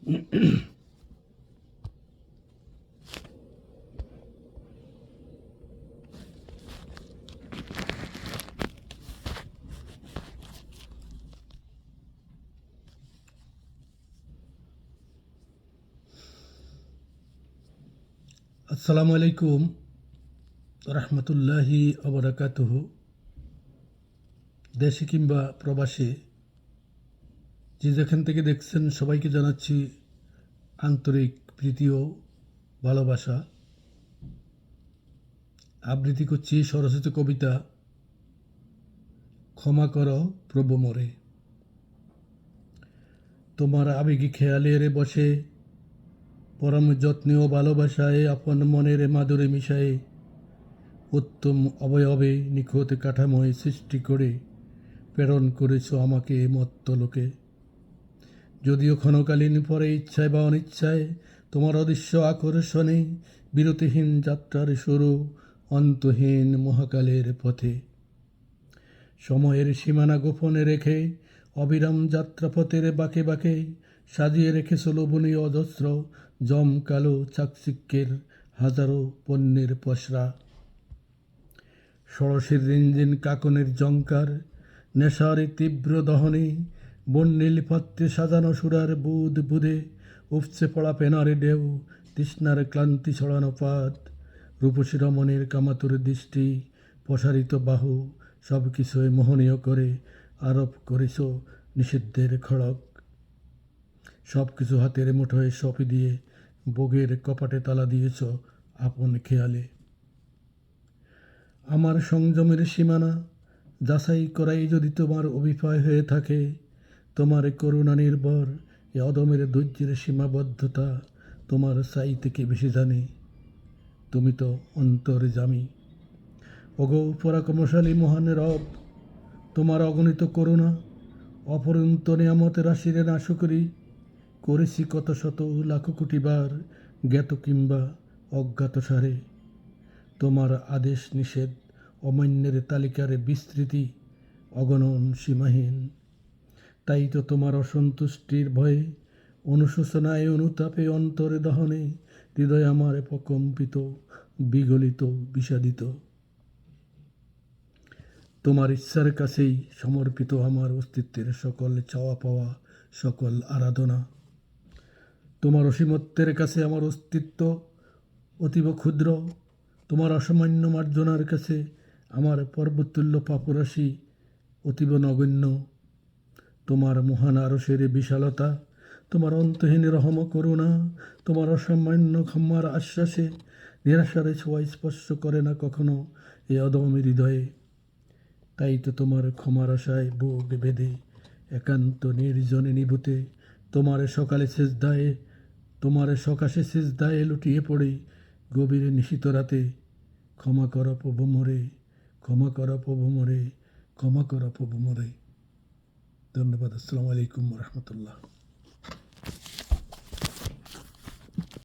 আসসালামু আলাইকুম রহমতুল্লাহি আবরাকাতুহু। দেশে কিংবা প্রবাসে যে যেখান থেকে দেখছেন সবাইকে জানাচ্ছি আন্তরিক প্রীতি ও ভালোবাসা। আবৃত্তি করছি সরস্বতী কবিতা ক্ষমা করো প্রভু মোরে। তোমার আবেগী খেয়ালের বসে পরম যত্নে ও ভালোবাসায় আপন মনের মাধুরে মিশায়ে উত্তম অবয়বে নিখুঁত কাঠামোয় সৃষ্টি করে প্রেরণ করেছ আমাকে মত্তলোকে। যদিও ক্ষণকালীন পরে ইচ্ছায় বা অনিচ্ছায় তোমার অদৃশ্য আকর্ষণে বিরতিহীন যাত্রার শুরু অন্তহীন মহাকালের পথে। সময়ের সীমানা গোপনে রেখে অবিরাম যাত্রাপথের বাঁকে বাঁকে সাজিয়ে রেখেছ লোভনীয় অজস্র জমকালো চাকচিক্যের হাজারো পণ্যের পসরা। ষোড়শীর রিনঝিন কাকনের জঙ্কার নেশার তীব্র দহনে বন্যিল পাত্রে সাজানো সুরার বুধ বুধে উপচে পড়া পেনার ঢেউ তৃষ্ণার ক্লান্তি ছড়ানো পাত রূপসী রমণের কামাতুর দৃষ্টি প্রসারিত বাহু সব কিছুই মোহনীয় করে আরোপ করেছ নিষিদ্ধের খড়গ। সব কিছু হাতের মুঠোয় সঁপে দিয়ে বগের কপাটে তালা দিয়েছ আপন খেয়ালে। আমার সংযমের সীমানা যাচাই করাই যদি তোমার অভিপ্রায় হয়ে থাকে, তোমার করুণা নির্ভর এ অদমের ধৈর্যের সীমাবদ্ধতা তোমার চাই থেকে বেশি জানে। তুমি তো অন্তর্যামী। ওগো পরাক্রমশালী মহান রব, তোমার অগণিত করুণা অপরন্ত নিয়ামত রাশির নাশকরি করেছি কত শত লাখ কোটি বার জ্ঞাত কিংবা অজ্ঞাত সারে। তোমার আদেশ নিষেধ অমান্যের তালিকার বিস্তৃতি অগণন সীমাহীন। তাই তো তোমার অসন্তুষ্টির ভয়ে অনুশোচনায় অনুতাপে অন্তরে দহনে হৃদয় আমার প্রকম্পিত বিগলিত বিষাদিত। তোমার ইচ্ছার কাছেই সমর্পিত আমার অস্তিত্বের সকল চাওয়া পাওয়া সকল আরাধনা। তোমার অসীমত্বের কাছে আমার অস্তিত্ব অতীব ক্ষুদ্র। তোমার অসামান্য মার্জনার কাছে আমার পর্বতুল্য পাপরাশি অতীব নগণ্য। তোমার মহান আরশের বিশালতা, তোমার অন্তহীন রহম করুণা, তোমার অসামান্য ক্ষমার আশ্বাসে নিরাশার ছোঁয়া স্পর্শ করে না কখনো এ অদম্য হৃদয়ে। তাই তো তোমার ক্ষমার আশায় বুক বেঁধে একান্ত নির্জনে নিভুতে তোমার সকালে সেজদায় তোমার সকাশে সেজদায় লুটিয়ে পড়ে গভীর নিশীত রাতে। ক্ষমা কর প্রভু মোরে, ক্ষমা কর প্রভু মোরে, ক্ষমা কর প্রভু মোরে। ধন্যবাদ। আসসালামু আলাইকুম রহমতুল্লাহ।